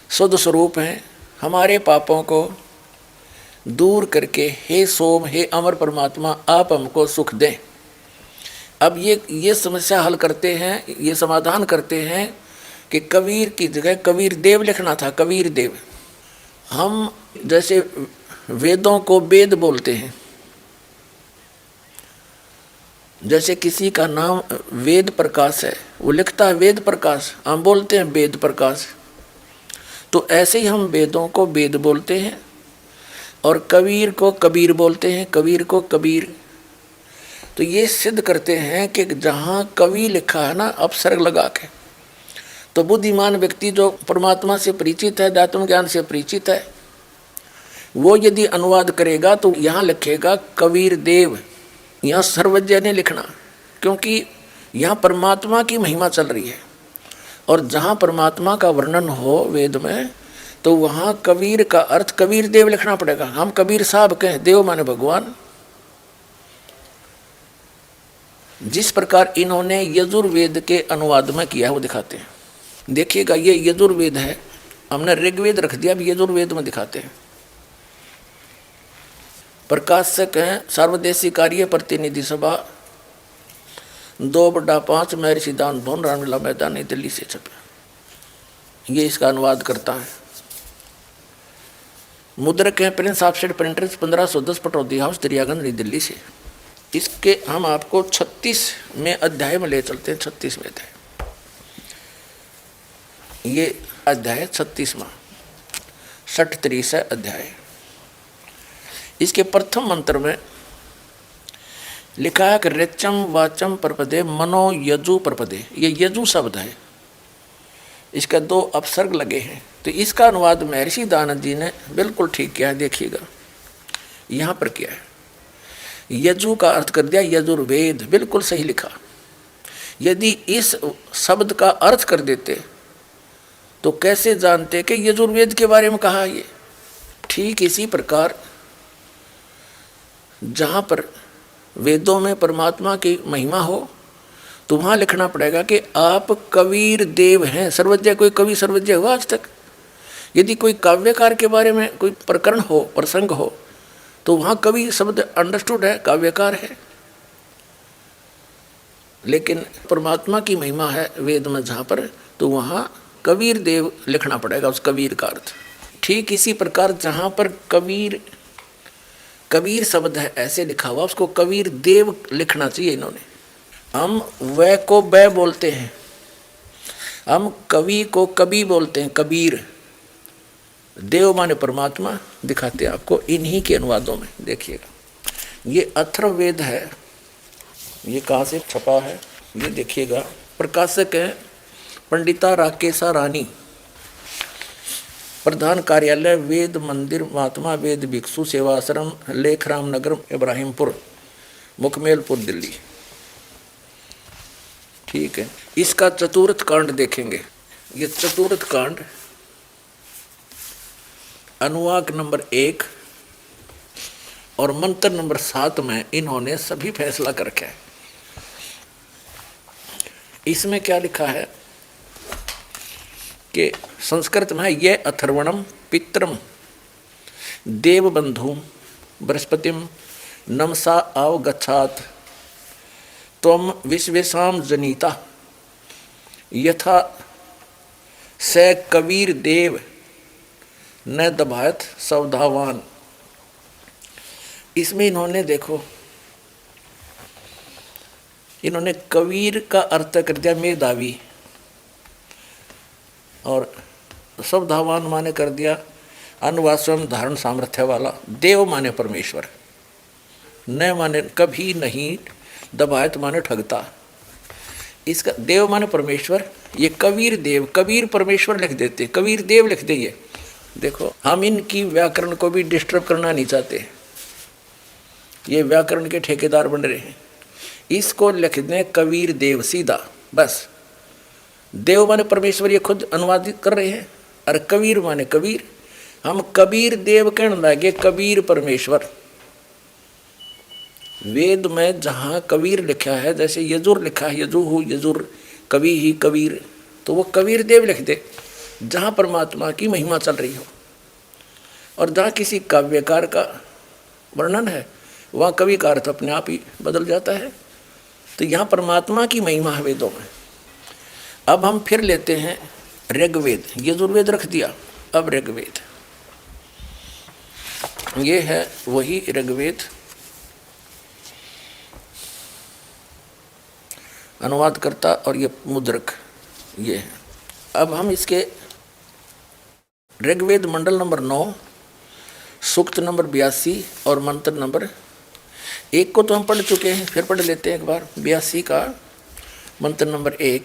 शुद्ध स्वरूप हैं, हमारे पापों को दूर करके हे सोम, हे अमर परमात्मा, आप हमको सुख दें। अब ये समस्या हल करते हैं, ये समाधान करते हैं कि कबीर की जगह कबीर देव लिखना था, कबीर देव। हम जैसे वेदों को वेद बोलते हैं, जैसे किसी का नाम वेद प्रकाश है, वो लिखता है वेद प्रकाश, हम बोलते हैं वेद प्रकाश। तो ऐसे ही हम वेदों को वेद बोलते हैं और कबीर को कबीर बोलते हैं, कबीर को कबीर। तो ये सिद्ध करते हैं कि जहाँ कवि लिखा है ना अपसर्ग लगा के, तो बुद्धिमान व्यक्ति जो परमात्मा से परिचित है, आत्म ज्ञान से परिचित है, वो यदि अनुवाद करेगा तो यहाँ लिखेगा कबीर देव। यहाँ सर्वज्ञ नहीं लिखना, क्योंकि यहाँ परमात्मा की महिमा चल रही है, और जहाँ परमात्मा का वर्णन हो वेद में तो वहाँ कबीर का अर्थ कबीर देव लिखना पड़ेगा। हम कबीर साहब कहें, देव माने भगवान। जिस प्रकार इन्होंने यजुर्वेद के अनुवाद में किया है वो दिखाते हैं। देखिएगा, ये यजुर्वेद है, हमने ऋग्वेद रख दिया, अब यजुर्वेद में दिखाते हैं। प्रकाशक हैं सर्वदेशी कार्य प्रतिनिधि सभा 2/5 महर्षि दान भवन, रामलीला मैदान, नई दिल्ली से छपे। ये इसका अनुवाद करता है। मुद्रक हैं Prince offset printers 1510 Pataudi house, Daryaganj, नई दिल्ली से। इसके हम आपको 36वें अध्याय में ले चलते हैं। 36वें अध्याय, ये अध्याय 36वां 63 अध्याय। इसके प्रथम मंत्र में लिखा है कि ऋचम वाचम परपदे मनो यजु परपदे। ये यजु शब्द है, इसका 2 अपसर्ग लगे हैं। तो इसका अनुवाद महर्षि दानंद जी ने बिल्कुल ठीक किया है। देखिएगा यहाँ पर क्या है, यजु का अर्थ कर दिया यजुर्वेद, बिल्कुल सही लिखा। यदि इस शब्द का अर्थ कर देते तो कैसे जानते कि यजुर्वेद के बारे में कहा ये। ठीक इसी प्रकार जहाँ पर वेदों में परमात्मा की महिमा हो तो वहाँ लिखना पड़ेगा कि आप कबीर देव हैं, सर्वज्ञ। कोई कवि सर्वज्ञ हुआ आज तक? यदि कोई काव्यकार के बारे में कोई प्रकरण हो, प्रसंग हो, तो वहाँ कवि शब्द अंडरस्टूड है, काव्यकार है। लेकिन परमात्मा की महिमा है वेद में जहाँ पर, तो वहाँ कबीर देव लिखना पड़ेगा, उस कबीर का अर्थ। ठीक इसी प्रकार जहाँ पर कबीर कबीर शब्द है ऐसे लिखा हुआ, उसको कबीर देव लिखना चाहिए इन्होंने। हम वह को बै बोलते हैं, हम कवि को कवि बोलते हैं, कबीर। देव माने परमात्मा, दिखाते हैं आपको इन्हीं के अनुवादों में। देखिएगा, ये अथर्ववेद है, ये कहाँ से छपा है ये देखिएगा। प्रकाशक है पंडिता राकेशा रानी, प्रधान कार्यालय वेद मंदिर महात्मा वेद भिक्षु सेवाश्रम, लेखराम नगर, इब्राहिमपुर, मुकमेलपुर, दिल्ली। ठीक है, इसका चतुर्थ कांड देखेंगे। ये चतुर्थ कांड अनुवाक नंबर 1 और मंत्र नंबर 7 में इन्होंने सभी फैसला कर रखा है। इसमें क्या लिखा है कि संस्कृत में ये अथर्वणम पित्रम देवबंधु बृहस्पतिम नमसा अवगच्छात त्वम विश्वेशाम जनिता यथा स कबीर देव न दबायत सवधावान। इसमें इन्होंने देखो, इन्होंने कबीर का अर्थ कर दिया मेधावी, और सवधावान माने कर दिया अनुवास्वम धारण सामर्थ्य वाला। देव माने परमेश्वर, न माने कभी नहीं, दबायत माने ठगता। इसका देव माने परमेश्वर, ये कबीर देव, कबीर परमेश्वर लिख देते, कबीर देव लिख देंगे। देखो, हम इनकी व्याकरण को भी डिस्टर्ब करना नहीं चाहते, ये व्याकरण के ठेकेदार बन रहे हैं। इसको लिख दें कबीर देव सीधा, बस। देव माने परमेश्वर, ये खुद अनुवादित कर रहे हैं, और कबीर माने कबीर। हम कबीर देव कहने लगे, कबीर परमेश्वर। वेद में जहाँ कबीर लिखा है, जैसे यजुर लिखा है, यजुहु यजुर, कवि ही कबीर, तो वो कबीर देव लिख दे। जहाँ परमात्मा की महिमा चल रही हो, और जहाँ किसी काव्यकार का वर्णन है वहाँ कवि का अर्थ अपने आप ही बदल जाता है। तो यहाँ परमात्मा की महिमा है वेदों में। अब हम फिर लेते हैं ऋग्वेद, यजुर्वेद रख दिया, अब ऋग्वेद, ये है वही ऋग्वेद। अनुवादकर्ता और ये मुद्रक ये है। अब हम इसके ऋग्वेद मंडल नंबर 9, सूक्त नंबर 82 और मंत्र नंबर 1 को तो हम पढ़ चुके हैं, फिर पढ़ लेते हैं एक बार। 82 का मंत्र नंबर 1,